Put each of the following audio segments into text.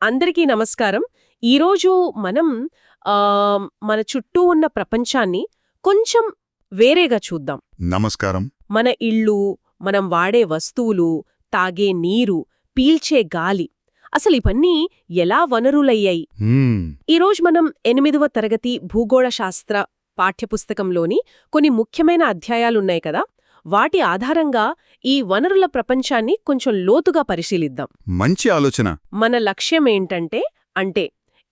అందరికీ నమస్కారం. ఈరోజు మనం మన చుట్టూ ఉన్న ప్రపంచాన్ని కొంచెం వేరేగా చూద్దాం. నమస్కారం. మన ఇళ్ళు, మనం వాడే వస్తువులు, తాగే నీరు, పీల్చే గాలి, అసలు ఇవన్నీ ఎలా వనరులయ్యాయి? ఈరోజు మనం 8వ తరగతి భూగోళ శాస్త్ర పాఠ్యపుస్తకంలోని కొన్ని ముఖ్యమైన అధ్యాయాలున్నాయి కదా, వాటి ఆధారంగా ఈ వనరుల ప్రపంచాన్ని కొంచెం లోతుగా పరిశీలిద్దాం. మంచి ఆలోచన. మన లక్ష్యమేంటంటే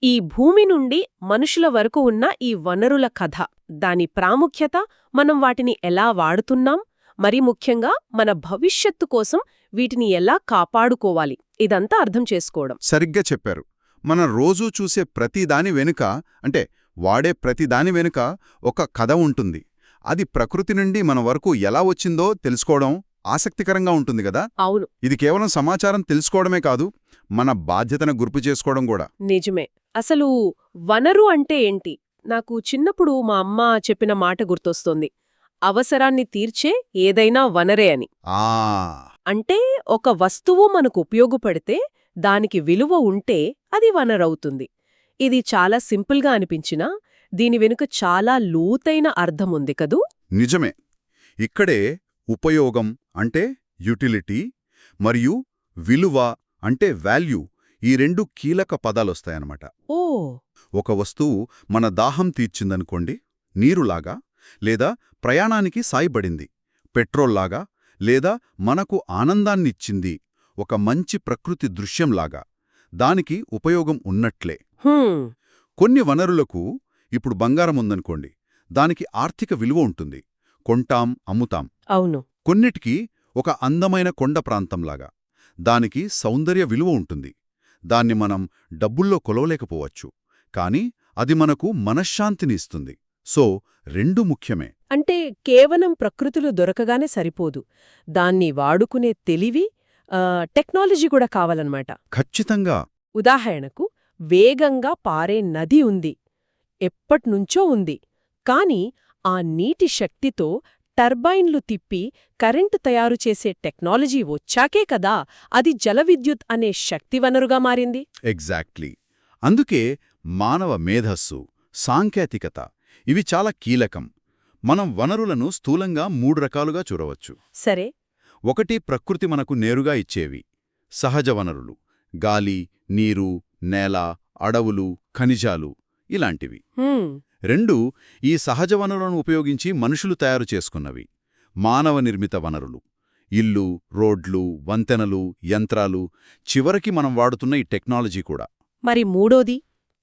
ఈ భూమి నుండి మనుషుల వరకు ఉన్న ఈ వనరుల కథ, దాని ప్రాముఖ్యత, మనం వాటిని ఎలా వాడుతున్నాం, మరి ముఖ్యంగా మన భవిష్యత్తు కోసం వీటిని ఎలా కాపాడుకోవాలి, ఇదంతా అర్థం చేసుకోవడం. సరిగ్గా చెప్పారు. మనం రోజూ చూసే ప్రతిదాని వెనుక, అంటే వాడే ప్రతిదాని వెనుక ఒక కథ ఉంటుంది. అది ప్రకృతి నుండి మన వరకు ఎలా వచ్చిందో తెలుసుకోవడం ఆసక్తికరంగా ఉంటుంది కదా. అవును. ఇది కేవలం సమాచారం తెలుసుకోవడమే కాదు, మన బాధ్యతను గుర్తు చేసుకోవడం కూడా. నిజమే. అసలు వనరు అంటే ఏంటి? నాకు చిన్నప్పుడు మా అమ్మ చెప్పిన మాట గుర్తొస్తోంది. అవసరాన్ని తీర్చే ఏదైనా వనరే అని. అంటే ఒక వస్తువు మనకు ఉపయోగపడితే, దానికి విలువ ఉంటే అది వనరవుతుంది. ఇది చాలా సింపుల్గా అనిపించినా దీని వెనుక చాలా లోతైన అర్థముంది కదూ. నిజమే. ఇక్కడే ఉపయోగం అంటే యుటిలిటీ మరియు విలువ అంటే వాల్యూ, ఈ రెండు కీలక పదాలొస్తాయన్నమాట. ఓ. ఒక వస్తువు మన దాహం తీర్చిందనుకోండి, నీరులాగా, లేదా ప్రయాణానికి సాయపడింది, పెట్రోల్లాగా, లేదా మనకు ఆనందాన్నిచ్చింది, ఒక మంచి ప్రకృతి దృశ్యంలాగా, దానికి ఉపయోగం ఉన్నట్లే. కొన్ని వనరులకు, ఇప్పుడు బంగారం ఉందనుకోండి, దానికి ఆర్థిక విలువ ఉంటుంది, కొంటాం, అమ్ముతాం. అవును. కొన్నిటికి ఒక అందమైన కొండ ప్రాంతంలాగా, దానికి సౌందర్య విలువ ఉంటుంది, దాన్ని మనం డబ్బుల్లో కొలవలేకపోవచ్చు, కానీ అది మనకు మనశ్శాంతిని ఇస్తుంది. సో రెండు ముఖ్యమే. అంటే కేవలం ప్రకృతిలో దొరకగానే సరిపోదు, దాన్ని వాడుకునే తెలివి, టెక్నాలజీ కూడా కావాలన్నమాట. ఖచ్చితంగా. ఉదాహరణకు, వేగంగా పారే నది ఉంది, ఎప్పట్నుంచో ఉంది, కాని ఆ నీటి శక్తితో టర్బైన్లు తిప్పి కరెంటు తయారు చేసే టెక్నాలజీ వచ్చాకే కదా అది జలవిద్యుత్ అనే శక్తి వనరుగా మారింది. ఎగ్జాక్ట్లీ. అందుకే మానవ మేధస్సు, సాంకేతికత ఇవి చాలా కీలకం. మనం వనరులను స్థూలంగా 3 రకాలుగా చూడవచ్చు. సరే. ఒకటి ప్రకృతి మనకు నేరుగా ఇచ్చేవి, సహజ వనరులు, గాలి, నీరు, నేల, అడవులు, ఖనిజాలు ఇలాంటివి. 2 ఈ సహజ వనరులను ఉపయోగించి మనుషులు తయారు చేసుకున్నవి, మానవ నిర్మిత వనరులు, ఇల్లు, రోడ్లు, వంతెనలు, యంత్రాలు, చివరికి మనం వాడుతున్న ఈ టెక్నాలజీ కూడా. మరి మూడోది,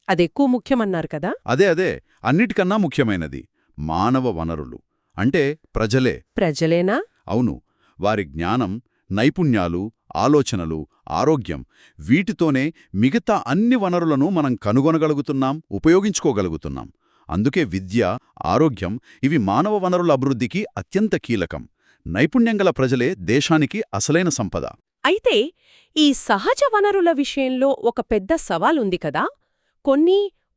అదెక్కువ ముఖ్యమన్నారు కదా. అదే అన్నిటికన్నా ముఖ్యమైనది, మానవ వనరులు. అంటే ప్రజలే. ప్రజలేనా? అవును. వారి జ్ఞానం, నైపుణ్యాలు, ఆలోచనలు, ఆరోగ్యం, వీటితోనే మిగతా అన్ని వనరులను మనం కనుగొనగలుగుతున్నాం, ఉపయోగించుకోగలుగుతున్నాం. అందుకే విద్య, ఆరోగ్యం ఇవి మానవ వనరుల అభివృద్ధికి అత్యంత కీలకం. నైపుణ్యంగల ప్రజలే దేశానికి అసలైన సంపద. అయితే ఈ సహజ వనరుల విషయంలో ఒక పెద్ద సవాలుంది కదా.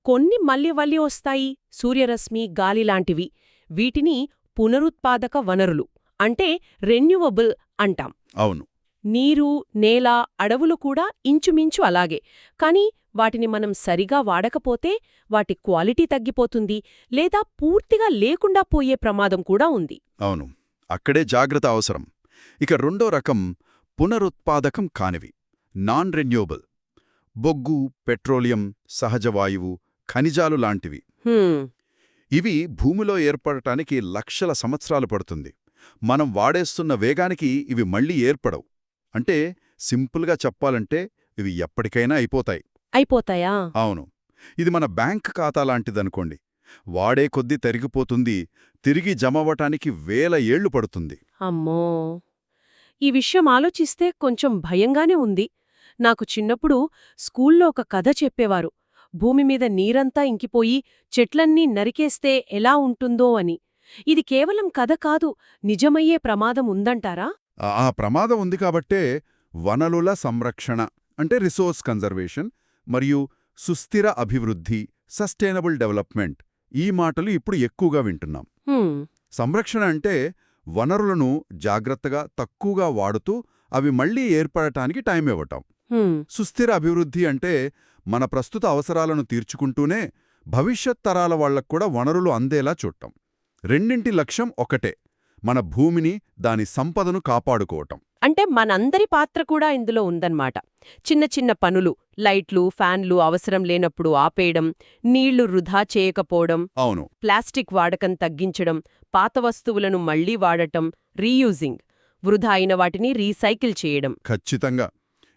కొన్ని మళ్ళీ వస్తాయి, సూర్యరశ్మి, గాలిలాంటివి. వీటిని పునరుత్పాదక వనరులు అంటే రెన్యూవబుల్ అంటాం. అవును. నీరు, నేల, అడవులు కూడా ఇంచుమించు అలాగే. కాని వాటిని మనం సరిగా వాడకపోతే వాటి క్వాలిటీ తగ్గిపోతుంది, లేదా పూర్తిగా లేకుండా పోయే ప్రమాదం కూడా ఉంది. అవును. అక్కడే జాగ్రత్త అవసరం. ఇక రెండో రకం పునరుత్పాదకం కానివి, నాన్ రెన్యూవబుల్. బొగ్గు, పెట్రోలియం, సహజవాయువు, ఖనిజాలు లాంటివి. ఇవి భూమిలో ఏర్పడటానికి లక్షల సంవత్సరాలు పడుతుంది. మనం వాడేస్తున్న వేగానికి ఇవి మళ్లీ ఏర్పడవు. అంటే సింపుల్గా చెప్పాలంటే ఇవి ఎప్పటికైనా అయిపోతాయా? అవును. ఇది మన బ్యాంక్ ఖాతా లాంటిదనుకోండి. వాడే కొద్దీ తరిగిపోతుంది, తిరిగి జమవటానికి 1000 ఏళ్లు పడుతుంది. అమ్మో, ఈ విషయం ఆలోచిస్తే కొంచెం భయంగానే ఉంది. నాకు చిన్నప్పుడు స్కూల్లో ఒక కథ చెప్పేవారు, భూమి మీద నీరంతా ఇంకిపోయి చెట్లన్నీ నరికేస్తే ఎలా ఉంటుందో అని. ఇది కేవలం కథ కాదు, నిజమయ్యే ప్రమాదం ఉందంటారా? ఆ ప్రమాదం ఉంది కాబట్టే వనరుల సంరక్షణ అంటే రిసోర్స్ కన్జర్వేషన్ మరియు సుస్థిర అభివృద్ధి, సస్టైనబుల్ డెవలప్మెంట్, ఈ మాటలు ఇప్పుడు ఎక్కువగా వింటున్నాం. సంరక్షణ అంటే వనరులను జాగ్రత్తగా, తక్కువగా వాడుతూ అవి మళ్లీ ఏర్పడటానికి టైం ఇవ్వటం. సుస్థిర అభివృద్ధి అంటే మన ప్రస్తుత అవసరాలను తీర్చుకుంటూనే భవిష్యత్ తరాల వాళ్లక్కూడా వనరులు అందేలా చూడటం. రెండింటి లక్ష్యం ఒకటే, మన భూమిని, దాని సంపదను కాపాడుకోవటం. అంటే మనందరి పాత్ర కూడా ఇందులో ఉందన్నమాట. చిన్న చిన్న పనులు, లైట్లు, ఫ్యాన్లు అవసరం లేనప్పుడు ఆపేయడం, నీళ్లు వృధా చేయకపోవడం, అవును, ప్లాస్టిక్ వాడకం తగ్గించడం, పాత వస్తువులను మళ్లీ వాడటం, రీయూజింగ్, వృధా అయిన వాటిని రీసైకిల్ చేయడం. ఖచ్చితంగా.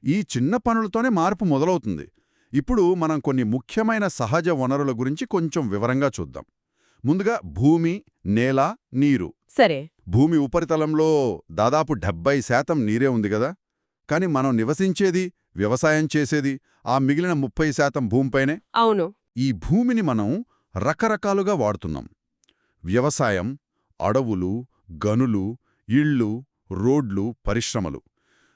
ఈ చిన్న పనులతోనే మార్పు మొదలవుతుంది. ఇప్పుడు మనం కొన్ని ముఖ్యమైన సహజ వనరుల గురించి కొంచెం వివరంగా చూద్దాం. ముందుగా భూమి, నేల, నీరు. సరే. భూమి ఉపరితలంలో దాదాపు 70% నీరే ఉంది గదా. కాని మనం నివసించేది, వ్యవసాయం చేసేది ఆ మిగిలిన 30% భూమిపైనే. అవును. ఈ భూమిని మనం రకరకాలుగా వాడుతున్నాం. వ్యవసాయం, అడవులు, గనులు, ఇళ్ళు, రోడ్లు, పరిశ్రమలు.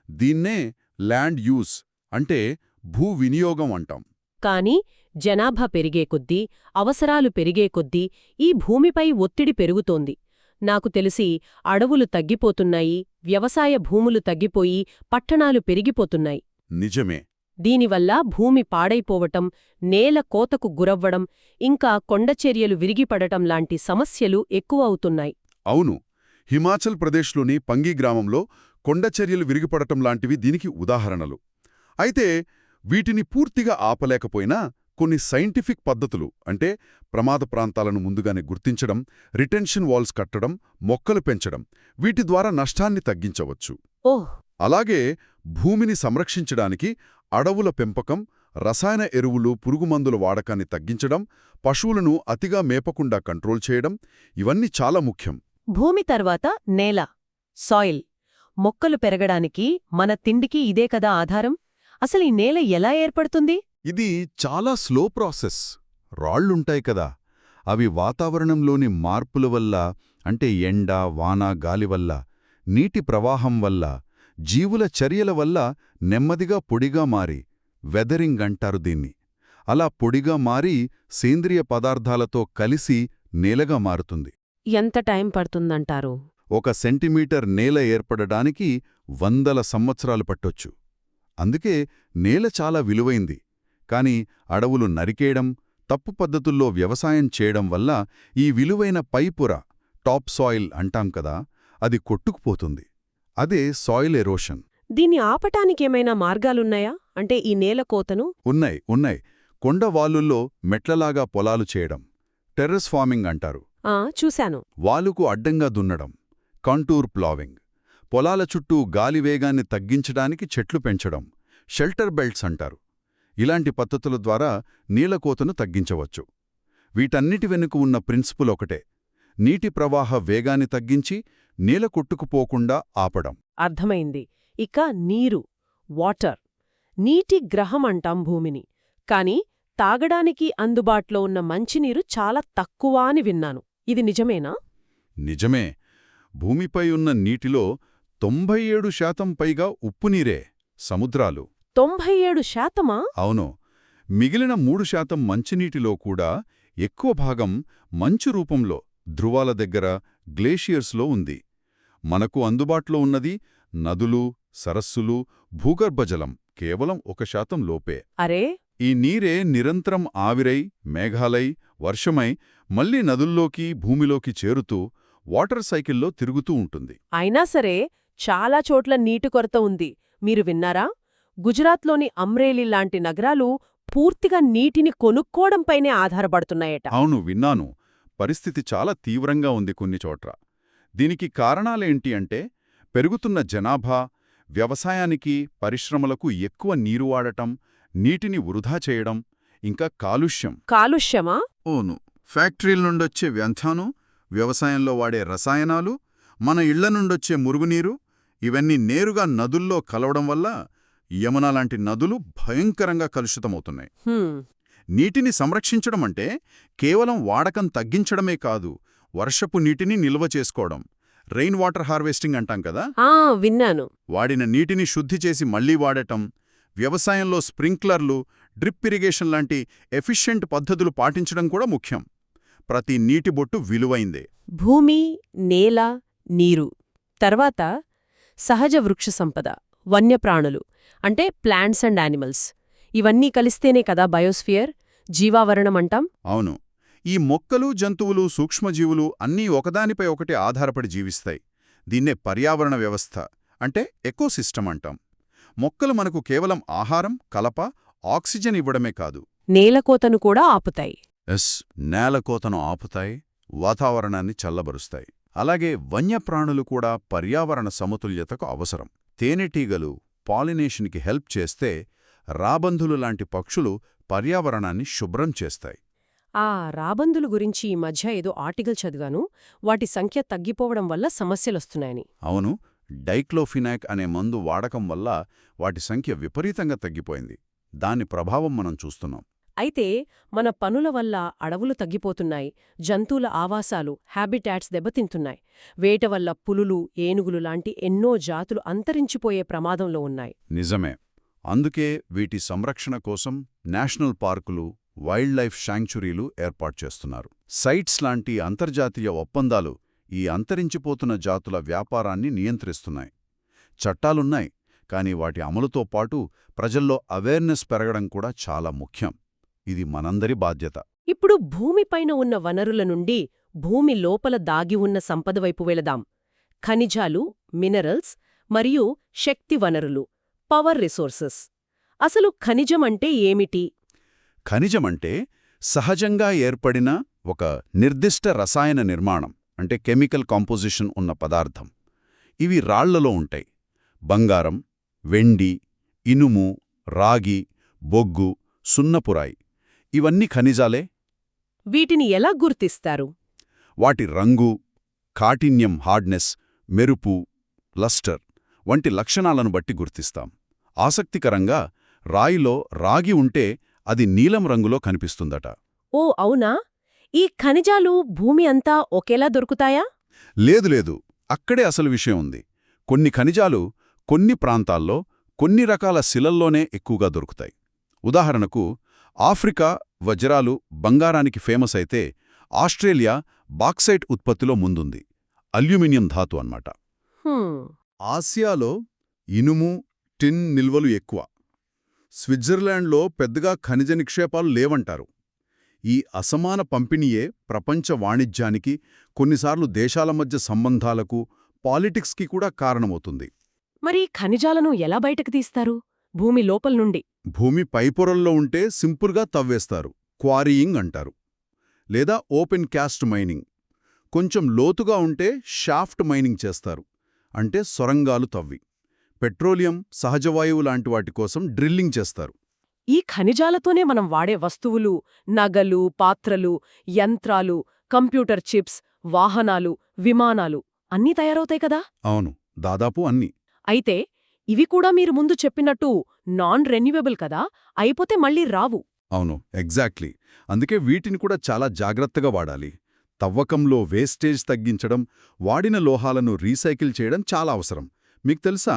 దీన్నే ల్యాండ్ యూస్ అంటే భూ వినియోగం అంటాం. కాని జనాభా పెరిగే కొద్దీ, అవసరాలు పెరిగే కొద్దీ ఈ భూమిపై ఒత్తిడి పెరుగుతోంది. నాకు తెలిసి అడవులు తగ్గిపోతున్నాయి, వ్యవసాయ భూములు తగ్గిపోయి పట్టణాలు పెరిగిపోతున్నాయి. నిజమే. దీనివల్ల భూమి పాడైపోవటం, నేల కోతకు గురవ్వడం, ఇంకా కొండచర్యలు విరిగిపడటం లాంటి సమస్యలు ఎక్కువ అవుతున్నాయి. అవును. హిమాచల్ ప్రదేశ్లోని పంగి గ్రామంలో కొండచర్యలు విరిగిపడటం లాంటివి దీనికి ఉదాహరణలు. అయితే వీటిని పూర్తిగా ఆపలేకపోయినా కొన్ని సైంటిఫిక్ పద్ధతులు, అంటే ప్రమాద ప్రాంతాలను ముందుగానే గుర్తించడం, రిటెన్షన్ వాల్స్ కట్టడం, మొక్కలు పెంచడం, వీటి ద్వారా నష్టాన్ని తగ్గించవచ్చు. ఓహ్! అలాగే భూమిని సంరక్షించడానికి అడవుల పెంపకం, రసాయన ఎరువులు, పురుగుమందుల వాడకాన్ని తగ్గించడం, పశువులను అతిగా మేపకుండా కంట్రోల్ చేయడం, ఇవన్నీ చాలా ముఖ్యం. భూమి తర్వాత నేల, సాయిల్. మొక్కలు పెరగడానికి, మన తిండికి ఇదే కదా ఆధారం. అసలు ఈ నేల ఎలా ఏర్పడుతుంది? ఇది చాలా స్లో ప్రాసెస్. రాళ్లుంటాయి కదా, అవి వాతావరణంలోని మార్పుల వల్ల, అంటే ఎండ, వాన, గాలి వల్ల, నీటి ప్రవాహం వల్ల, జీవుల చర్యల వల్ల నెమ్మదిగా పొడిగా మారి, వెదరింగ్ అంటారు దీన్ని. అలా పొడిగా మారి సేంద్రియ పదార్థాలతో కలిసి నేలగా మారుతుంది. ఎంత టైం పడుతుందంటారు? 1 సెంటీమీటర్ నేల ఏర్పడడానికి 100 సంవత్సరాలు పట్టొచ్చు. అందుకే నేల చాలా విలువైంది. కాని అడవులు నరికేయడం, తప్పు పద్ధతుల్లో వ్యవసాయం చేయడం వల్ల ఈ విలువైన పైపొర, టాప్ సాయిల్ అంటాం కదా, అది కొట్టుకుపోతుంది. అదే సాయిల్ ఎరోషన్. దీన్ని ఆపటానికేమైనా మార్గాలున్నాయా? అంటే ఈ నేల కోతను? ఉన్నాయి. కొండవాలుల్లో మెట్లలాగా పొలాలు చేయడం, టెర్రస్ ఫార్మింగ్ అంటారు. చూశాను. వాలుకు అడ్డంగా దున్నడం, కాంటూర్ ప్లావింగ్. పొలాల చుట్టూ గాలి వేగాన్ని తగ్గించడానికి చెట్లు పెంచడం, షెల్టర్ బెల్ట్స్ అంటారు. ఇలాంటి పద్ధతుల ద్వారా నీళ్లకోతను తగ్గించవచ్చు. వీటన్నిటి వెనుక ఉన్న ప్రిన్సిపుల్ ఒకటే, నీటి ప్రవాహ వేగాన్ని తగ్గించి నేల కొట్టుకుపోకుండా ఆపడం. అర్థమైంది. ఇక నీరు, వాటర్. నీటి గ్రహం అంటాం భూమిని. కాని తాగడానికి అందుబాటులో ఉన్న మంచినీరు చాలా తక్కువ అని విన్నాను. ఇది నిజమేనా? నిజమే. భూమిపై ఉన్న నీటిలో 97% పైగా ఉప్పునీరే, సముద్రాలు. 97%? అవును. మిగిలిన 3% మంచినీటిలో కూడా ఎక్కువ భాగం మంచు రూపంలో ధృవాల దగ్గర, గ్లేషియర్స్లో ఉంది. మనకు అందుబాటులో ఉన్నది నదులు, సరస్సులు, భూగర్భజలం కేవలం 1% లోపే. అరే! ఈ నీరే నిరంతరం ఆవిరై, మేఘాలై, వర్షమై మళ్లీ నదుల్లోకి, భూమిలోకి చేరుతూ వాటర్ సైకిల్లో తిరుగుతూ ఉంటుంది. అయినా సరే చాలా చోట్ల నీటి కొరత ఉంది. మీరు విన్నారా? గుజరాత్లోని అమ్రేలీ లాంటి నగరాలు పూర్తిగా నీటిని కొనుక్కోవడంపైనే ఆధారపడుతున్నాయట. అవును, విన్నాను. పరిస్థితి చాలా తీవ్రంగా ఉంది కొన్ని చోట్ల. దీనికి కారణాలేంటి అంటే, పెరుగుతున్న జనాభా, వ్యవసాయానికి, పరిశ్రమలకు ఎక్కువ నీరు వాడటం, నీటిని వృధా చేయడం, ఇంకా కాలుష్యం. కాలుష్యమా? ఓను. ఫ్యాక్టరీల నుండొచ్చే వ్యర్థాలు, వ్యవసాయంలో వాడే రసాయనాలు, మన ఇళ్ల నుండొచ్చే మురుగునీరు, ఇవన్నీ నేరుగా నదుల్లో కలవడం వల్ల యమున లాంటి నదులు భయంకరంగా కలుషితమవుతున్నాయి. నీటిని సంరక్షించడమంటే కేవలం వాడకం తగ్గించడమే కాదు, వర్షపు నీటిని నిల్వ చేసుకోవడం. రెయిన్ వాటర్ హార్వెస్టింగ్ అంటాం కదా, విన్నాను. వాడిన నీటిని శుద్ధి చేసి మళ్లీ వాడటం, వ్యవసాయంలో స్ప్రింక్లర్లు, డ్రిప్ ఇరిగేషన్ లాంటి ఎఫిషియెంట్ పద్ధతులు పాటించడం కూడా ముఖ్యం. ప్రతి నీటి బొట్టు విలువైందే. భూమి, నేల, నీరు. తర్వాత సహజ వృక్ష సంపద, వన్యప్రాణులు అంటే ప్లాంట్స్ అండ్ యానిమల్స్. ఇవన్నీ కలిస్తేనే కదా బయోస్ఫియర్, జీవావరణం అంటాం. అవును. ఈ మొక్కలు, జంతువులు, సూక్ష్మజీవులు అన్నీ ఒకదానిపై ఒకటి ఆధారపడి జీవిస్తాయి. దీన్నే పర్యావరణ వ్యవస్థ అంటే ఎకోసిస్టమ్ అంటాం. మొక్కలు మనకు కేవలం ఆహారం, కలప, ఆక్సిజన్ ఇవ్వడమే కాదు, నేలకోతను కూడా ఆపుతాయి. నేలకోతను ఆపుతాయి, వాతావరణాన్ని చల్లబరుస్తాయి. అలాగే వన్యప్రాణులు కూడా పర్యావరణ సమతుల్యతకు అవసరం. తేనెటీగలు పాలినేషన్కి హెల్ప్ చేస్తే రాబందులు లాంటి పక్షులు పర్యావరణాన్ని శుభ్రం చేస్తాయి. ఆ రాబందుల గురించి ఈ మధ్య ఏదో ఆర్టికల్ చదివాను. వాటి సంఖ్య తగ్గిపోవడం వల్ల సమస్యలొస్తున్నాయని. అవును, డైక్లోఫినాక్ అనే మందు వాడకం వల్ల వాటి సంఖ్య విపరీతంగా తగ్గిపోయింది. దాని ప్రభావం మనం చూస్తున్నాం. అయితే మన పనుల వల్ల అడవులు తగ్గిపోతున్నాయి, జంతువుల ఆవాసాలు, హ్యాబిటాట్స్ దెబ్బతింటున్నాయి. వేట వల్ల పులులు, ఏనుగులు లాంటి ఎన్నో జాతులు అంతరించిపోయే ప్రమాదంలో ఉన్నాయి. నిజమే. అందుకే వీటి సంరక్షణ కోసం నేషనల్ పార్కులు, వైల్డ్ లైఫ్ శాంక్చురీలు ఏర్పాటు చేస్తున్నారు. సైట్స్ లాంటి అంతర్జాతీయ ఒప్పందాలు ఈ అంతరించిపోతున్న జాతుల వ్యాపారాన్ని నియంత్రిస్తున్నాయి. చట్టాలున్నాయి, కానీ వాటి అమలుతో పాటు ప్రజల్లో అవేర్నెస్ పెరగడం కూడా చాలా ముఖ్యం. ఇది మనందరి బాధ్యత. ఇప్పుడు భూమిపైన ఉన్న వనరుల నుండి భూమి లోపల దాగి ఉన్న సంపద వైపు వెళదాం. ఖనిజాలు, మినరల్స్ మరియు శక్తి వనరులు, పవర్ రిసోర్సెస్. అసలు ఖనిజం అంటే ఏమిటి? ఖనిజమంటే సహజంగా ఏర్పడిన ఒక నిర్దిష్ట రసాయన నిర్మాణం అంటే కెమికల్ కాంపోజిషన్ ఉన్న పదార్థం. ఇవి రాళ్లలో ఉంటాయి. బంగారం, వెండి, ఇనుము, రాగి, బొగ్గు, సున్నపురాయి ఇవన్నీ ఖనిజాలే. వీటిని ఎలా గుర్తిస్తారు? వాటి రంగు, కాఠిన్యం, హార్డ్నెస్, మెరుపు, లస్టర్ వంటి లక్షణాలను బట్టి గుర్తిస్తాం. ఆసక్తికరంగా రాయిలో రాగి ఉంటే అది నీలం రంగులో కనిపిస్తుందట. ఓ అవునా? ఈ ఖనిజాలు భూమి అంతా ఒకేలా దొరుకుతాయా? లేదు, అక్కడే అసలు విషయం ఉంది. కొన్ని ఖనిజాలు కొన్ని ప్రాంతాల్లో కొన్ని రకాల శిలల్లోనే ఎక్కువగా దొరుకుతాయి. ఉదాహరణకు ఆఫ్రికా వజ్రాలు బంగారానికి ఫేమస్ అయితే ఆస్ట్రేలియా బాక్సైట్ ఉత్పత్తిలో ముందుంది. అల్యూమినియం ధాతు అన్నమాట. ఆసియాలో ఇనుము, టిన్ నిల్వలు ఎక్కువ. స్విట్జర్లాండ్లో పెద్దగా ఖనిజ నిక్షేపాలు లేవంటారు. ఈ అసమాన పంపిణీయే ప్రపంచ వాణిజ్యానికి, కొన్నిసార్లు దేశాల మధ్య సంబంధాలకు, పాలిటిక్స్కి కూడా కారణమవుతుంది. మరి ఖనిజాలను ఎలా బయటకు తీస్తారు? భూమి లోపల నుండి? భూమి పైపొరల్లో ఉంటే సింపుల్గా తవ్వేస్తారు, క్వారీయింగ్ అంటారు. లేదా ఓపెన్ క్యాస్ట్ మైనింగ్. కొంచెం లోతుగా ఉంటే షాఫ్ట్ మైనింగ్ చేస్తారు, అంటే సొరంగాలు తవ్వి. పెట్రోలియం, సహజవాయువు లాంటి వాటి కోసం డ్రిల్లింగ్ చేస్తారు. ఈ ఖనిజాలతోనే మనం వాడే వస్తువులు, నగలు, పాత్రలు, యంత్రాలు, కంప్యూటర్ చిప్స్, వాహనాలు, విమానాలు అన్నీ తయారవుతాయి కదా? అవును, దాదాపు అన్నీ. అయితే ఇవి కూడా మీరు ముందు చెప్పినట్టు నాన్ రెన్యూవబుల్ కదా, అయిపోతే మళ్ళీ రావు. అవును, ఎగ్జాక్ట్లీ. అందుకే వీటిని కూడా చాలా జాగ్రత్తగా వాడాలి. తవ్వకంలో వేస్టేజ్ తగ్గించడం, వాడిన లోహాలను రీసైకిల్ చేయడం చాలా అవసరం. మీకు తెలుసా,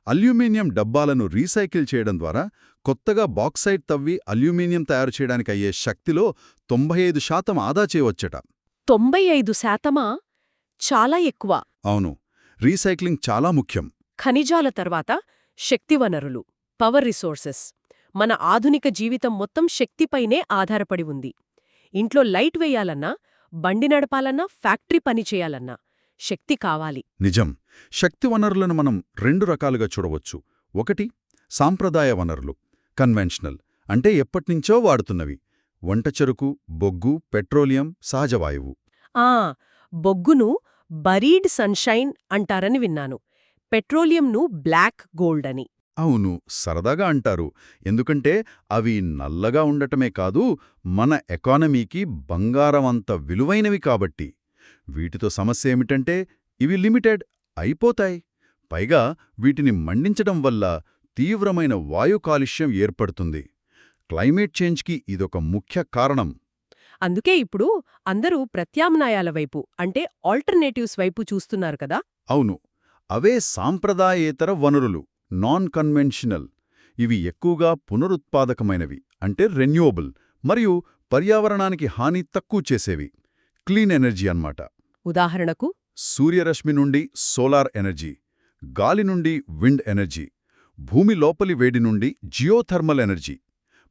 అల్యూమినియం డబ్బాలను రీసైకిల్ చేయడం ద్వారా కొత్తగా బాక్సైట్ తవ్వి అల్యూమినియం తయారు చేయడానికి అయ్యే శక్తిలో 95% ఆదా చేయవచ్చట. 95%? చాలా ఎక్కువ. అవును, రీసైక్లింగ్ చాలా ముఖ్యం. ఖనిజాల తర్వాత శక్తి వనరులు, పవర్ రిసోర్సెస్. మన ఆధునిక జీవితం మొత్తం శక్తిపైనే ఆధారపడి ఉంది. ఇంట్లో లైట్ వేయాలన్నా, బండి నడపాలన్నా, ఫ్యాక్టరీ పనిచేయాలన్నా శక్తి కావాలి. నిజం. శక్తి వనరులను మనం 2 రకాలుగా చూడవచ్చు. ఒకటి సాంప్రదాయ వనరులు, కన్వెన్షనల్, అంటే ఎప్పటినుంచో వాడుతున్నవి. వంటచెరుకు, బొగ్గు, పెట్రోలియం, సహజవాయువు. బొగ్గును బరీడ్ సన్షైన్ అంటారని విన్నాను. పెట్రోలియంను బ్లాక్ గోల్డ్ అని. అవును, సరదాగా అంటారు. ఎందుకంటే అవి నల్లగా ఉండటమే కాదు, మన ఎకానమీకి బంగారమంత విలువైనవి కాబట్టి. వీటితో సమస్య ఏమిటంటే ఇవి లిమిటెడ్, అయిపోతాయి. పైగా వీటిని మండించడం వల్ల తీవ్రమైన వాయు కాలుష్యం ఏర్పడుతుంది. క్లైమేట్ చేంజ్కి ఇదొక ముఖ్య కారణం. అందుకే ఇప్పుడు అందరూ ప్రత్యామ్నాయాల వైపు, అంటే ఆల్టర్నేటివ్స్ వైపు చూస్తున్నారు కదా? అవును, అవే సాంప్రదాయేతర వనరులు, నాన్ కన్వెన్షనల్. ఇవి ఎక్కువగా పునరుత్పాదకమైనవి, అంటే రెన్యూవబుల్, మరియు పర్యావరణానికి హాని తక్కువ చేసేవి. క్లీన్ ఎనర్జీ అన్నమాట. ఉదాహరణకు సూర్యరశ్మి నుండి సోలార్ ఎనర్జీ, గాలి నుండి విండ్ ఎనర్జీ, భూమి లోపలి వేడి నుండి జియోథర్మల్ ఎనర్జీ.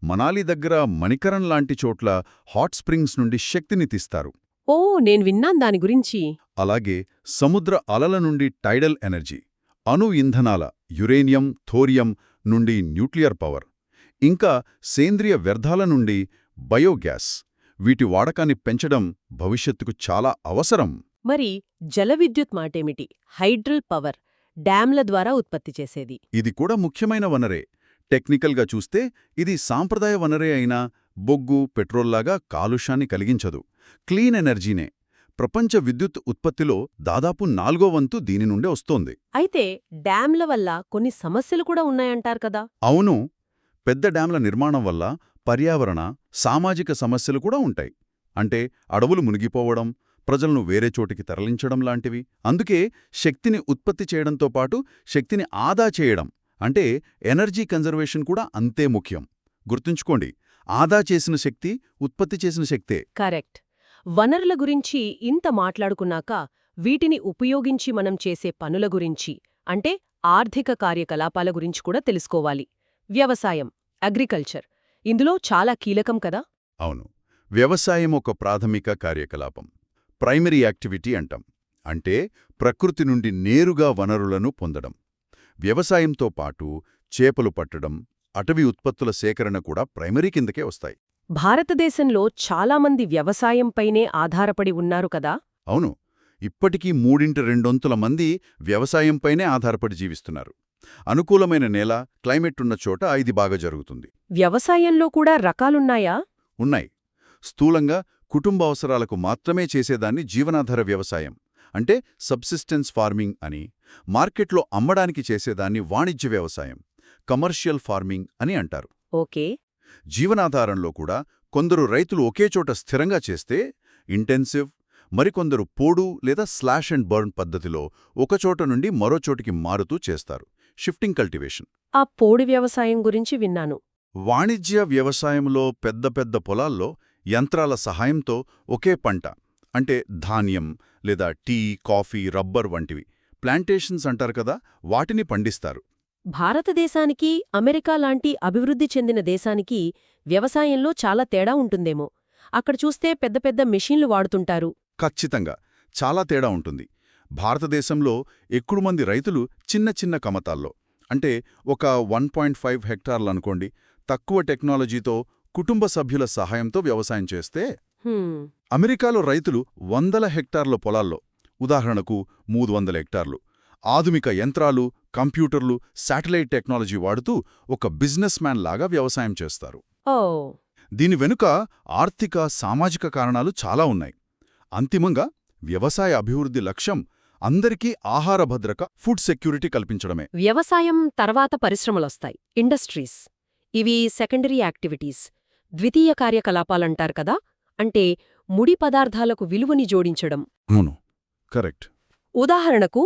మనాలి దగ్గర మణికరన్ లాంటి చోట్ల హాట్ స్ప్రింగ్స్ నుండి శక్తిని తీస్తారు. ఓ నేను విన్నాను దాని గురించి. అలాగే సముద్ర అలల నుండి టైడల్ ఎనర్జీ, అణు ఇంధనాల యురేనియం, థోరియం నుండి న్యూక్లియర్ పవర్, ఇంకా సేంద్రియ వ్యర్థాల నుండి బయోగ్యాస్. వీటి వాడకాన్ని పెంచడం భవిష్యత్తుకు చాలా అవసరం. మరి జల విద్యుత్ మాటేమిటి? హైడ్రల్ పవర్, డ్యాంల ద్వారా ఉత్పత్తి చేసేది. ఇది కూడా ముఖ్యమైన వనరే. టెక్నికల్గా చూస్తే ఇది సాంప్రదాయ వనరే అయినా బొగ్గు, పెట్రోల్లాగా కాలుష్యాన్ని కలిగించదు. క్లీన్ ఎనర్జీనే. ప్రపంచ విద్యుత్ ఉత్పత్తిలో దాదాపు 4వ వంతు దీని నుండే వస్తోంది. అయితే డ్యాంల వల్ల కొన్ని సమస్యలు కూడా ఉన్నాయంటారు కదా? అవును, పెద్ద డ్యాంల నిర్మాణం వల్ల పర్యావరణ, సామాజిక సమస్యలు కూడా ఉంటాయి. అంటే అడవులు మునిగిపోవడం, ప్రజలను వేరే చోటికి తరలించడం లాంటివి. అందుకే శక్తిని ఉత్పత్తి చేయడంతో పాటు శక్తిని ఆదా చేయడం, అంటే ఎనర్జీ కన్జర్వేషన్ కూడా అంతే ముఖ్యం. గుర్తుంచుకోండి, ఆదా చేసిన శక్తి ఉత్పత్తి చేసిన శక్తే. కరెక్ట్. వనరుల గురించి ఇంత మాట్లాడుకున్నాక వీటిని ఉపయోగించి మనం చేసే పనుల గురించి, అంటే ఆర్థిక కార్యకలాపాల గురించి కూడా తెలుసుకోవాలి. వ్యవసాయం, అగ్రికల్చర్ ఇందులో చాలా కీలకం కదా? అవును, వ్యవసాయం ఒక ప్రాథమిక కార్యకలాపం. ప్రైమరీ యాక్టివిటీ అంటాం. అంటే ప్రకృతి నుండి నేరుగా వనరులను పొందడం. వ్యవసాయంతో పాటు చేపలు పట్టడం, అటవీ ఉత్పత్తుల సేకరణ కూడా ప్రైమరీ కిందకే వస్తాయి. భారతదేశంలో చాలామంది వ్యవసాయంపైనే ఆధారపడి ఉన్నారు కదా? అవును, ఇప్పటికీ 3/2 మంది వ్యవసాయంపైనే ఆధారపడి జీవిస్తున్నారు. అనుకూలమైన నేల, క్లైమేట్ ఉన్న చోట ఇది బాగా జరుగుతుంది. వ్యవసాయంలో కూడా రకాలున్నాయా? ఉన్నాయి. స్థూలంగా కుటుంబ అవసరాలకు మాత్రమే చేసేదాన్ని జీవనాధార వ్యవసాయం, అంటే సబ్సిస్టెన్స్ ఫార్మింగ్ అని. మార్కెట్లో అమ్మడానికి చేసేదాన్ని వాణిజ్య వ్యవసాయం, కమర్షియల్ ఫార్మింగ్ అని అంటారు. ఓకే. జీవనాధారంలో కూడా కొందరు రైతులు ఒకేచోట స్థిరంగా చేస్తే ఇంటెన్సివ్, మరికొందరు పోడు లేదా స్లాష్ అండ్ బర్న్ పద్ధతిలో ఒకచోట నుండి మరోచోటికి మారుతూ చేస్తారు, షిఫ్టింగ్ కల్టివేషన్. ఆ పోడి వ్యవసాయం గురించి విన్నాను. వాణిజ్య వ్యవసాయంలో పెద్ద పెద్ద పొలాల్లో యంత్రాల సహాయంతో ఒకే పంట, అంటే ధాన్యం లేదా టీ, కాఫీ, రబ్బర్ వంటివి, ప్లాంటేషన్స్ అంటారు కదా, వాటిని పండిస్తారు. భారతదేశానికి, అమెరికా లాంటి అభివృద్ధి చెందిన దేశానికి వ్యవసాయంలో చాలా తేడా ఉంటుందేమో. అక్కడ చూస్తే పెద్ద పెద్ద మెషీన్లు వాడుతుంటారు. ఖచ్చితంగా చాలా తేడా ఉంటుంది. భారతదేశంలో ఎక్కువ మంది రైతులు చిన్న చిన్న కమతాల్లో, అంటే ఒక 1.5 హెక్టార్లనుకోండి, తక్కువ టెక్నాలజీతో కుటుంబ సభ్యుల సహాయంతో వ్యవసాయం చేస్తే, అమెరికాలో రైతులు 100 హెక్టార్ల పొలాల్లో, ఉదాహరణకు 300 హెక్టార్లు, ఆధునిక యంత్రాలు, కంప్యూటర్లు, శాటిలైట్ టెక్నాలజీ వాడుతూ ఒక బిజినెస్ మ్యాన్ లాగా వ్యవసాయం చేస్తారు. దీని వెనుక ఆర్థిక, సామాజిక కారణాలు చాలా ఉన్నాయి. అంతిమంగా వ్యవసాయ అభివృద్ధి లక్ష్యం అందరికీ ఆహార భద్రత, ఫుడ్ సెక్యూరిటీ కల్పించడమే. వ్యవసాయం తర్వాత పరిశ్రమలొస్తాయి, ఇండస్ట్రీస్. ఇవి సెకండరీ యాక్టివిటీస్, ద్వితీయ కార్యకలాపాలంటారు కదా, అంటే ముడి పదార్థాలకు విలువని జోడించడం. అవును, కరెక్ట్. ఉదాహరణకు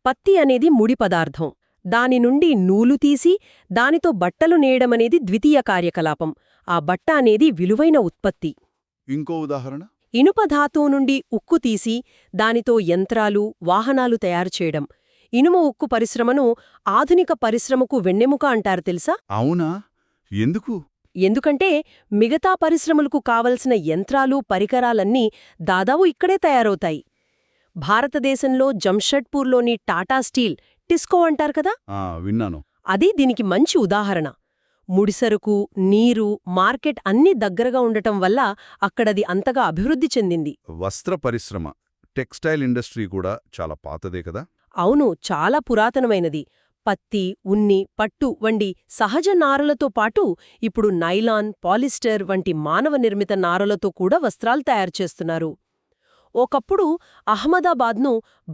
పత్తి అనేది ముడి పదార్థం. దాని నుండి నూలు తీసి దానితో బట్టలు నేయడమనేది ద్వితీయ కార్యకలాపం. ఆ బట్ట అనేది విలువైన ఉత్పత్తి. ఇంకో ఉదాహరణ, ఇనుప ధాతువు నుండి ఉక్కు తీసి దానితో యంత్రాలు, వాహనాలు తయారుచేయడం. ఇనుము ఉక్కు పరిశ్రమను ఆధునిక పరిశ్రమకు వెన్నెముక అంటారు తెలుసా? అవునా? ఎందుకు? ఎందుకంటే మిగతా పరిశ్రమలకు కావలసిన యంత్రాలు, పరికరాలన్నీ దాదాపు ఇక్కడే తయారవుతాయి. భారతదేశంలో జంషెడ్పూర్లోని టాటా స్టీల్, టిస్కో అంటారు కదా, విన్నాను. అది దీనికి మంచి ఉదాహరణ. ముడిసరుకు, నీరు, మార్కెట్ అన్నీ దగ్గరగా ఉండటం వల్ల అక్కడది అంతగా అభివృద్ధి చెందింది. వస్త్ర పరిశ్రమ, టెక్స్టైల్ ఇండస్ట్రీ కూడా చాలా పాతదే కదా? అవును, చాలా పురాతనమైనది. పత్తి, ఉన్ని, పట్టు వంటి సహజ నారలతో పాటు ఇప్పుడు నైలాన్, పాలిస్టర్ వంటి మానవ నిర్మిత నారలతో కూడా వస్త్రాలు తయారుచేస్తున్నారు. ఒకప్పుడు అహ్మదాబాద్ను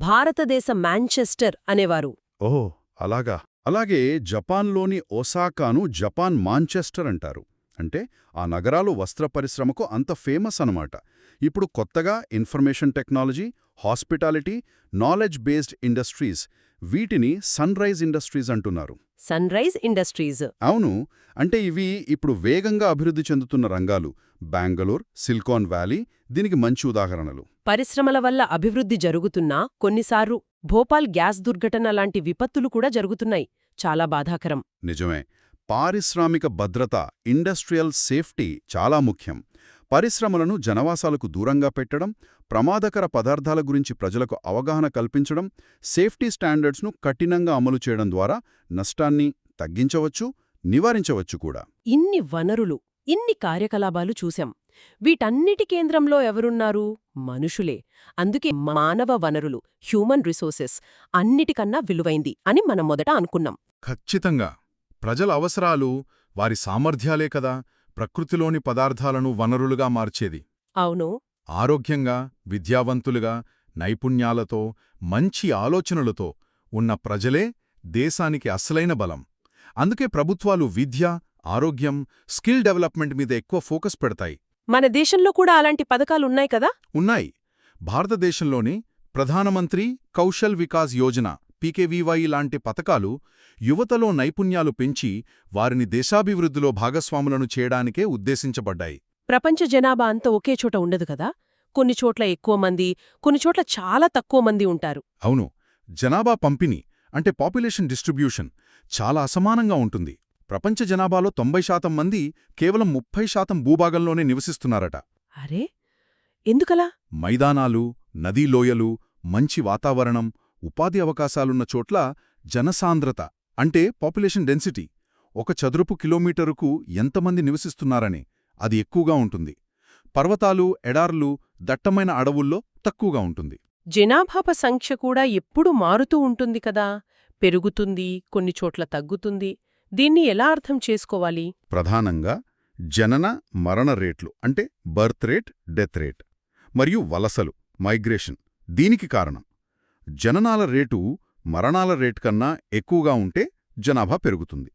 భారతదేశ మాంచెస్టర్ అనేవారు. ఓహో, అలాగా. అలాగే జపాన్లోని ఒసాకాను జపాన్ మాంచెస్టర్ అంటారు. అంటే ఆ నగరాలు వస్త్ర పరిశ్రమకు అంత ఫేమస్ అనమాట. ఇప్పుడు కొత్తగా information technology, hospitality, knowledge based industries, వీటిని సన్ రైజ్ ఇండస్ట్రీస్ అంటున్నారు. Sunrise industries. అవును, అంటే ఇవి ఇప్పుడు వేగంగా అభివృద్ధి చెందుతున్న రంగాలు. బెంగళూరు, సిలికాన్ వ్యాలీ దీనికి మంచి ఉదాహరణలు. పరిశ్రమల వల్ల అభివృద్ధి జరుగుతున్నా కొన్నిసార్లు భోపాల్ గ్యాస్ దుర్ఘటన లాంటి విపత్తులు కూడా జరుగుతున్నాయి. చాలా బాధాకరం. నిజమే. పారిశ్రామిక భద్రత, ఇండస్ట్రియల్ సేఫ్టీ చాలా ముఖ్యం. పరిశ్రమలను జనవాసాలకు దూరంగా పెట్టడం, ప్రమాదకర పదార్థాల గురించి ప్రజలకు అవగాహన కల్పించడం, సేఫ్టీ స్టాండర్డ్స్ను కఠినంగా అమలు చేయడం ద్వారా నష్టాన్ని తగ్గించవచ్చు, నివారించవచ్చు కూడా. ఇన్ని వనరులు, ఇన్ని కార్యకలాపాలు చూశాం. వీటన్నిటి కేంద్రంలో ఎవరున్నారు? మనుషులే. అందుకే మానవ వనరులు, హ్యూమన్ రిసోర్సెస్ అన్నిటికన్నా విలువైంది అని మనం మొదట అనుకున్నాం. ఖచ్చితంగా. ప్రజల అవసరాలు, వారి సామర్థ్యాలే కదా ప్రకృతిలోని పదార్థాలను వనరులుగా మార్చేది. అవును. ఆరోగ్యంగా, విద్యావంతులుగా, నైపుణ్యాలతో, మంచి ఆలోచనలతో ఉన్న ప్రజలే దేశానికి అసలైన బలం. అందుకే ప్రభుత్వాలు విద్య, ఆరోగ్యం, స్కిల్ డెవలప్మెంట్ మీద ఎక్కువ ఫోకస్ పెడతాయి. మన దేశంలో కూడా అలాంటి పథకాలున్నాయి కదా? ఉన్నాయి. భారతదేశంలోని ప్రధానమంత్రి కౌశల్ వికాస్ యోజన పీకేవీవై లాంటి పథకాలు యువతలో నైపుణ్యాలు పెంచి వారిని దేశాభివృద్ధిలో భాగస్వాములను చేయడానికే ఉద్దేశించబడ్డాయి. ప్రపంచ జనాభా అంతా ఒకే చోట ఉండదు కదా? కొన్ని చోట్ల ఎక్కువ మంది, కొన్ని చోట్ల చాలా తక్కువ మంది ఉంటారు. అవును. జనాభా పంపిణీ అంటే పాపులేషన్ డిస్ట్రిబ్యూషన్ చాలా అసమానంగా ఉంటుంది. ప్రపంచ జనాభాలో 90% మంది కేవలం 30% భూభాగంలోనే నివసిస్తున్నారట. అరే, ఎందుకలా? మైదానాలు, నదీలోయలు, మంచి వాతావరణం, ఉపాధి అవకాశాలున్న చోట్ల జనసాంద్రత అంటే పాపులేషన్ డెన్సిటీ, 1 చదరపు కిలోమీటరుకు ఎంతమంది నివసిస్తున్నారని అది ఎక్కువగా ఉంటుంది. పర్వతాలు, ఎడార్లు, దట్టమైన అడవుల్లో తక్కువగా ఉంటుంది. జనాభా సంఖ్య కూడా ఎప్పుడూ మారుతూ ఉంటుంది కదా? పెరుగుతుంది, కొన్ని చోట్ల తగ్గుతుంది. దీన్ని ఎలా అర్థం చేసుకోవాలి? ప్రధానంగా జనన మరణ రేట్లు అంటే బర్త్ రేట్, డెత్ రేట్, మరియు వలసలు, మైగ్రేషన్ దీనికి కారణం. జననాల రేటు మరణాల రేటు కన్నా ఎక్కువగా ఉంటే జనాభా పెరుగుతుంది.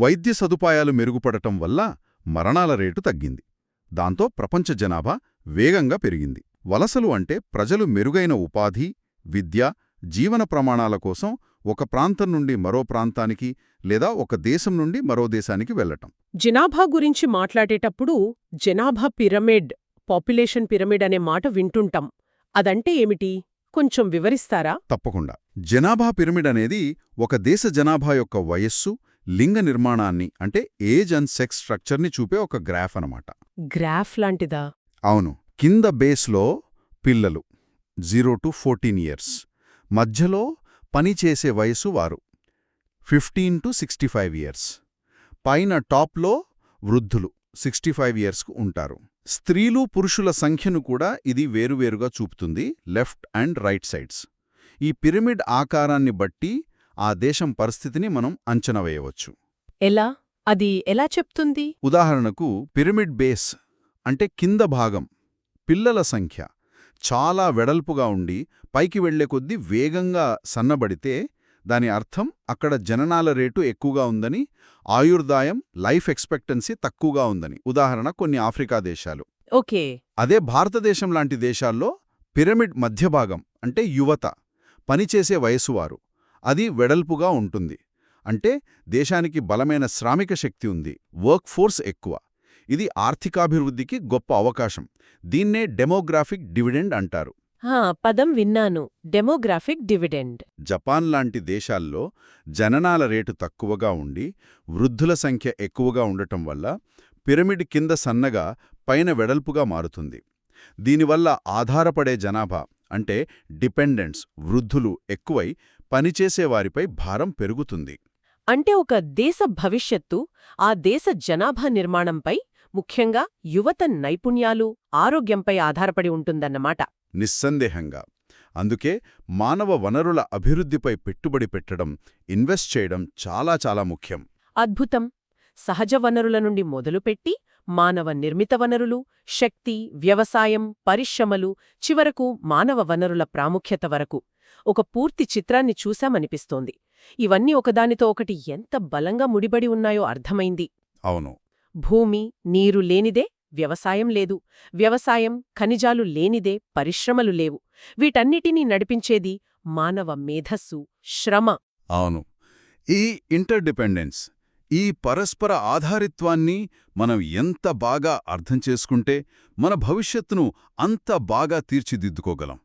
వైద్య సదుపాయాలు మెరుగుపడటం వల్ల మరణాల రేటు తగ్గింది. దాంతో ప్రపంచ జనాభా వేగంగా పెరిగింది. వలసలు అంటే ప్రజలు మెరుగైన ఉపాధి, విద్య, జీవన ప్రమాణాల కోసం ఒక ప్రాంతం నుండి మరో ప్రాంతానికి లేదా ఒక దేశం నుండి మరో దేశానికి వెళ్లటం. జనాభా గురించి మాట్లాడేటప్పుడు జనాభా పిరమిడ్, పాపులేషన్ పిరమిడ్ అనే మాట వింటుంటాం. అదంటే ఏమిటి? కొంచెం వివరిస్తారా? తప్పకుండా. జనాభా పిరమిడ్ అనేది ఒక దేశ జనాభా యొక్క వయస్సు, లింగ నిర్మాణాన్ని అంటే ఏజ్ అండ్ సెక్స్ స్ట్రక్చర్ని చూపే ఒక గ్రాఫ్ అన్నమాట. గ్రాఫ్ లాంటిదా? అవును. కింద బేస్లో పిల్లలు 0 to 14 years, మధ్యలో పనిచేసే వయసు వారు 15 to 65 years, పైన టాప్లో వృద్ధులు 65 yearsకు ఉంటారు. స్త్రీలు, పురుషుల సంఖ్యను కూడా ఇది వేరువేరుగా చూపుతుంది, లెఫ్ట్ అండ్ రైట్ సైడ్స్. ఈ పిరమిడ్ ఆకారాన్ని బట్టి ఆ దేశం పరిస్థితిని మనం అంచనా వేయవచ్చు. ఎలా? అది ఎలా చెప్తుంది? ఉదాహరణకు పిరమిడ్ బేస్ అంటే కింద భాగం పిల్లల సంఖ్య చాలా వెడల్పుగా ఉండి పైకి వెళ్లే కొద్దీ వేగంగా సన్నబడితే దాని అర్థం అక్కడ జననాల రేటు ఎక్కువగా ఉందని, ఆయుర్దాయం, లైఫ్ ఎక్స్పెక్టెన్సీ తక్కువగా ఉందని. ఉదాహరణ కొన్ని ఆఫ్రికా దేశాలు. ఓకే. అదే భారతదేశం లాంటి దేశాల్లో పిరమిడ్ మధ్యభాగం అంటే యువత, పనిచేసే వయసువారు, అది వెడల్పుగా ఉంటుంది. అంటే దేశానికి బలమైన శ్రామిక శక్తి ఉంది, వర్క్ ఫోర్స్ ఎక్కువ. ఇది ఆర్థికాభివృద్ధికి గొప్ప అవకాశం. దీన్నే డెమోగ్రాఫిక్ డివిడెండ్ అంటారు. పదం విన్నాను, డెమోగ్రాఫిక్ డివిడెండ్. జపాన్ లాంటి దేశాల్లో జననాల రేటు తక్కువగా ఉండి వృద్ధుల సంఖ్య ఎక్కువగా ఉండటం వల్ల పిరమిడ్ కింద సన్నగా పైన వెడల్పుగా మారుతుంది. దీనివల్ల ఆధారపడే జనాభా అంటే డిపెండెంట్స్, వృద్ధులు ఎక్కువై పనిచేసేవారిపై భారం పెరుగుతుంది. అంటే ఒక దేశ భవిష్యత్తు ఆ దేశ జనాభా నిర్మాణంపై, ముఖ్యంగా యువత నైపుణ్యాలు, ఆరోగ్యంపై ఆధారపడి ఉంటుందన్నమాట. నిస్సందేహంగా. అందుకే మానవ వనరుల అభివృద్ధిపై పెట్టుబడి పెట్టడం, ఇన్వెస్ట్ చేయడం చాలా చాలా ముఖ్యం. అద్భుతం. సహజ వనరుల నుండి మొదలుపెట్టి మానవ నిర్మిత వనరులు, శక్తి, వ్యవసాయం, పరిశ్రమలు, చివరకు మానవ వనరుల ప్రాముఖ్యత వరకు ఒక పూర్తి చిత్రాన్ని చూశామనిపిస్తోంది. ఇవన్నీ ఒకదానితో ఒకటి ఎంత బలంగా ముడిపడి ఉన్నాయో అర్థమైంది. అవును. భూమి, నీరు లేనిదే వ్యవసాయం లేదు, వ్యవసాయం, ఖనిజాలు లేనిదే పరిశ్రమలు లేవు. వీటన్నిటినీ నడిపించేది మానవ మేధస్సు, శ్రమ. అవును. ఈ ఇంటర్డిపెండెన్స్, ఈ పరస్పర ఆధారిత్వాన్ని మనం ఎంత బాగా అర్థం చేసుకుంటే మన భవిష్యత్తును అంత బాగా తీర్చిదిద్దుకోగలం.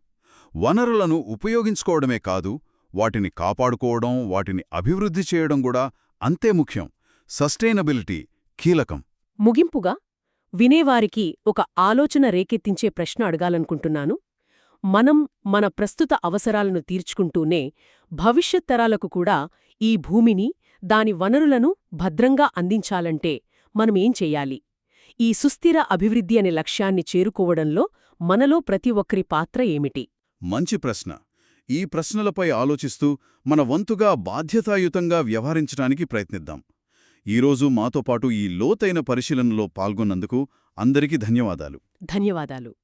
వనరులను ఉపయోగించుకోవడమే కాదు, వాటిని కాపాడుకోవడం, వాటిని అభివృద్ధి చేయడం కూడా అంతే ముఖ్యం. సస్టైనబిలిటీ కీలకం. ముగింపుగా వినేవారికి ఒక ఆలోచన రేకెత్తించే ప్రశ్న అడగాలనుకుంటున్నాను. మనం మన ప్రస్తుత అవసరాలను తీర్చుకుంటూనే భవిష్యత్ తరాలకు కూడా ఈ భూమిని, దాని వనరులను భద్రంగా అందించాలంటే మనమేం చెయ్యాలి? ఈ సుస్థిర అభివృద్ధి అనే లక్ష్యాన్ని చేరుకోవడంలో మనలో ప్రతి ఒక్కరి పాత్ర ఏమిటి? మంచి ప్రశ్న. ఈ ప్రశ్నలపై ఆలోచిస్తూ మన వంతుగా బాధ్యతాయుతంగా వ్యవహరించడానికి ప్రయత్నిద్దాం. ఈరోజు మాతో పాటు ఈ లోతైన పరిశీలనలో పాల్గొన్నందుకు అందరికీ ధన్యవాదాలు. ధన్యవాదాలు.